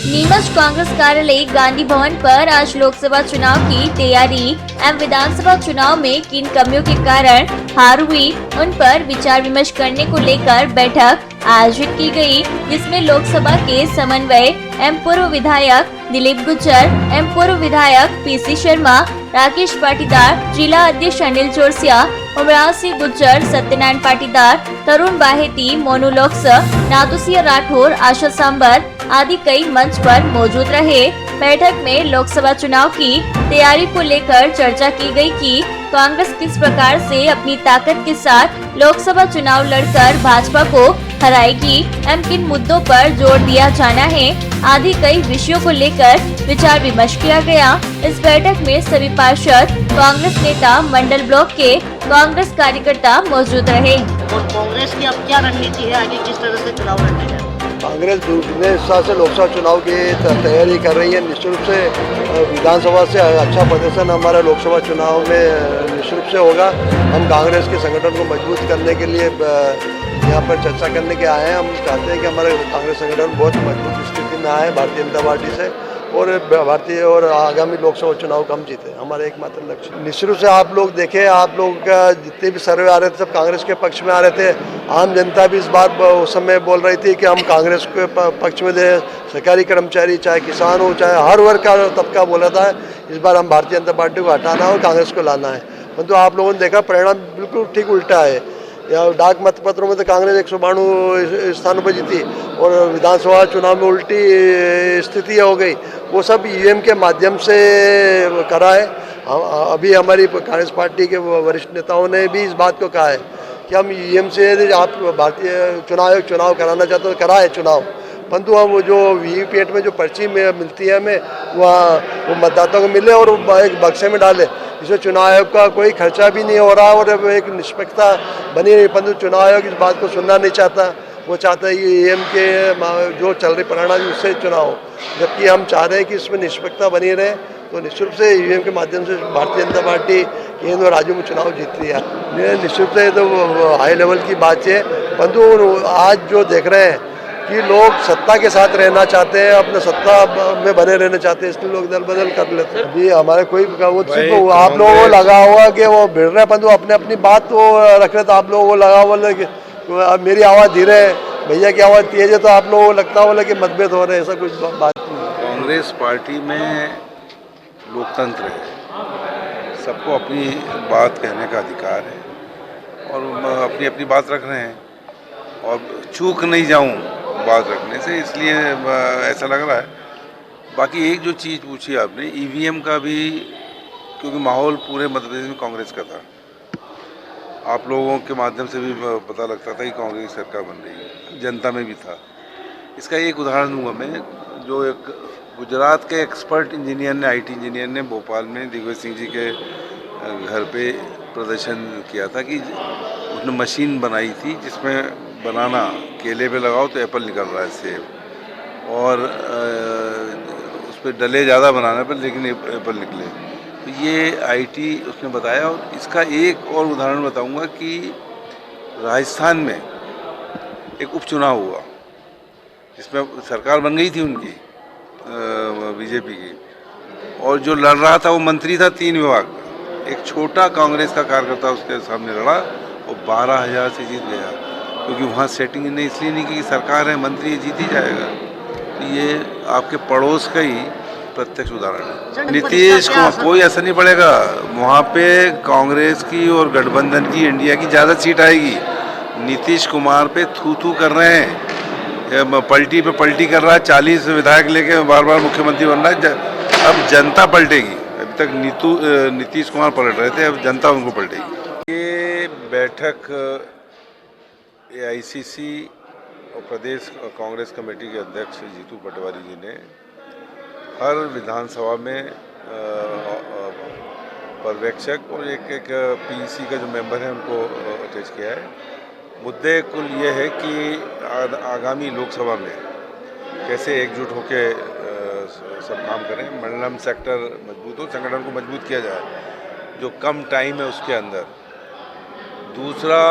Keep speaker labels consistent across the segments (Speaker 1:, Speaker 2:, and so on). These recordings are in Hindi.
Speaker 1: नीमच कांग्रेस कार्यालय गांधी भवन पर आज लोकसभा चुनाव की तैयारी एवं विधानसभा चुनाव में किन कमियों के कारण हार हुई, उन पर विचार विमर्श करने को लेकर बैठक आयोजित की गई, जिसमें लोकसभा के समन्वय एवं पूर्व विधायक दिलीप गुज्जर एवं पूर्व विधायक पीसी शर्मा, राकेश पाटीदार, जिला अध्यक्ष अनिल चोरसिया, उमराव सिंह गुज्जर, सत्यनारायण पाटीदार, तरुण बाहेती, मोनू लोक्स, नादुसिया राठौर, आशा सांबर आदि कई मंच पर मौजूद रहे। बैठक में लोकसभा चुनाव की तैयारी को लेकर चर्चा की गई कि कांग्रेस किस प्रकार से अपनी ताकत के साथ लोकसभा चुनाव लड़कर भाजपा को हराएगी एवं किन मुद्दों पर जोर दिया जाना है आदि कई विषयों को लेकर विचार विमर्श किया गया। इस बैठक में सभी पार्षद, कांग्रेस नेता, मंडल ब्लॉक के कांग्रेस कार्यकर्ता मौजूद रहे।
Speaker 2: और कांग्रेस की अब क्या रणनीति है, आगे किस तरह से चुनाव लड़ने हैं?
Speaker 3: कांग्रेस जितने हिसाब से लोकसभा चुनाव की तैयारी कर रही है, निश्चित रूप से विधानसभा से अच्छा प्रदर्शन हमारा लोकसभा चुनाव में निश्चित रूप से होगा। हम कांग्रेस के संगठन को मजबूत करने के लिए यहाँ पर चर्चा करने के आए हैं। हम चाहते हैं कि हमारे कांग्रेस संगठन बहुत मजबूत स्थिति में आए भारतीय जनता पार्टी से और आगामी लोकसभा चुनाव को हम जीते, हमारा एकमात्र लक्ष्य। निश्चित रूप से आप लोग देखें, आप लोग का जितने भी सर्वे आ रहे थे सब कांग्रेस के पक्ष में आ रहे थे। आम जनता भी इस बात उस समय बोल रही थी कि हम कांग्रेस के पक्ष में दे, सरकारी कर्मचारी चाहे किसान हो चाहे हर वर्ग का तबका बोला था इस बार हम भारतीय जनता पार्टी को हटाना और कांग्रेस को लाना है। परंतु आप लोगों ने देखा परिणाम बिल्कुल ठीक उल्टा है। या डाक मतपत्रों में तो कांग्रेस 192 स्थानों पर जीती और विधानसभा चुनाव में उल्टी स्थिति हो गई। वो सब ईवीएम के माध्यम से करा है। अभी हमारी कांग्रेस पार्टी के वरिष्ठ नेताओं ने भी इस बात को कहा है कि हम ईवीएम से आप भारतीय चुनाव कराना चाहते हो, कराए चुनाव, परंतु हम वो जो वीवीपैट में जो पर्ची में मिलती है हमें वो मतदाताओं को मिले और एक बक्से में डाले। इसमें चुनाव आयोग का कोई खर्चा भी नहीं हो रहा और एक निष्पक्षता बनी रही, परंतु चुनाव आयोग इस बात को सुनना नहीं चाहता। वो चाहता है कि ईवीएम के जो चल रही परिणाम उससे चुनाव हो, जबकि हम चाह रहे हैं कि इसमें निष्पक्षता बनी रहे। तो निश्चित रूप से ईवीएम के माध्यम से भारतीय जनता पार्टी इन दो राज्यों में चुनाव जीत रही है। निश्चित रूप से तो हाई लेवल की बात है, परंतु आज जो देख रहे हैं कि लोग सत्ता के साथ रहना चाहते हैं, अपने सत्ता में बने रहना चाहते हैं, इसलिए लोग दल बदल कर लेते हैं। अभी हमारे कोई वो सिर्फ आप लोगों को लगा हुआ कि वो भिड़ रहे हैं, परंतु अपने अपनी बात वो रख रहे थे। आप लोगों को लगा हुआ अब मेरी आवाज़ धीरे है, भैया की आवाज़ तेज है, तो आप लोगों को लगता हुआ कि मतभेद हो रहे हैं, ऐसा कुछ बात नहीं।
Speaker 4: कांग्रेस पार्टी में लोकतंत्र है, सबको अपनी बात कहने का अधिकार है और अपनी अपनी बात रख रहे हैं और चूक नहीं जाऊं बात रखने से, इसलिए ऐसा लग रहा है। बाकी एक जो चीज़ पूछी आपने ईवीएम का भी, क्योंकि माहौल पूरे मध्य प्रदेश में कांग्रेस का था, आप लोगों के माध्यम से भी पता लगता था कि कांग्रेस की सरकार बन रही है, जनता में भी था। इसका एक उदाहरण दूंगा मैं, जो एक गुजरात के एक्सपर्ट इंजीनियर ने, आईटी इंजीनियर ने भोपाल में दिग्विजय सिंह जी के घर पे प्रदर्शन किया था कि उसने मशीन बनाई थी जिसमें बनाना केले पे लगाओ तो एप्पल निकल रहा है, सेब, और उस पर डले ज़्यादा बनाने पर लेकिन एप्पल निकले। तो ये आईटी उसने बताया। और इसका एक और उदाहरण बताऊंगा कि राजस्थान में एक उपचुनाव हुआ जिसमें सरकार बन गई थी उनकी बीजेपी की, और जो लड़ रहा था वो मंत्री था 3 विभाग का। एक छोटा कांग्रेस का कार्यकर्ता उसके सामने लड़ा और 12,000 से जीत गया, क्योंकि वहाँ सेटिंग ने इसलिए नहीं की कि सरकार है, मंत्री जीत ही जाएगा। तो ये आपके पड़ोस का ही प्रत्यक्ष उदाहरण है। नीतीश कुमार कोई असर नहीं पड़ेगा, वहाँ पे कांग्रेस की और गठबंधन की, इंडिया की ज़्यादा सीट आएगी। नीतीश कुमार पे थू थू कर रहे हैं, पलटी पे पलटी कर रहा है, 40 विधायक लेके बार बार मुख्यमंत्री बन रहा है। अब जनता पलटेगी, अभी तक नीतीश कुमार पलट रहे थे, अब जनता उनको पलटेगी। ये बैठक एआईसीसी और प्रदेश कांग्रेस कमेटी के अध्यक्ष जीतू पटवारी जी ने हर विधानसभा में पर्यवेक्षक और एक पीसी का जो मेंबर है उनको अटैच किया है। मुद्दे कुल ये है कि आगामी लोकसभा में कैसे एकजुट होकर सब काम करें, मंडलम सेक्टर मजबूत हो, संगठन को मजबूत किया जाए जो कम टाइम है उसके अंदर। दूसरा,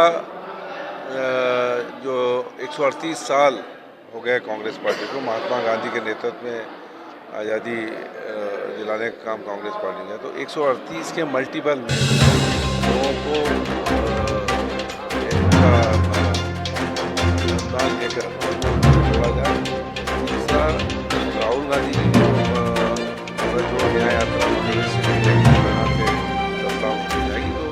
Speaker 4: जो 138 साल हो गया कांग्रेस पार्टी को। महात्मा गांधी के नेतृत्व में आज़ादी दिलाने का काम कांग्रेस पार्टी ने, तो 138 के मल्टीपल में लोगों को मतदान देकर जोड़ा जाए। दूसरा, राहुल गांधी की जो न्याय यात्रा प्रदेश से यहाँ से प्रस्ताव की जाएगी, तो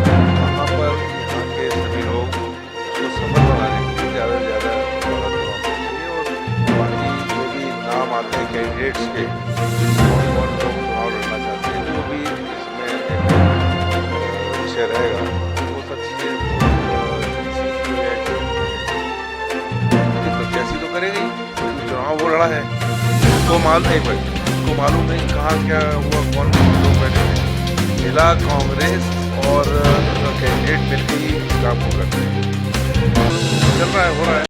Speaker 4: वहाँ पर यहाँ के सभी लोग उसको सफल बनाने के लिए ज़्यादा से ज़्यादा चाहिए। और बाकी जो भी नाम आते हैं कैंडिडेट्स के, कौन कौन लोग चुनाव लड़ना चाहते हैं, वो भी इसमें एक विषय रहेगा। वो सब चीज़ें प्रत्याशी तो करेगी, चुनाव वो लड़ा है, उसको मालूम नहीं कहाँ क्या हुआ, कौन लोग बैठे हैं। जिला कांग्रेस और कैंडिडेट मिलकर ही काम को करते हैं। चल रहा है, हो रहा है।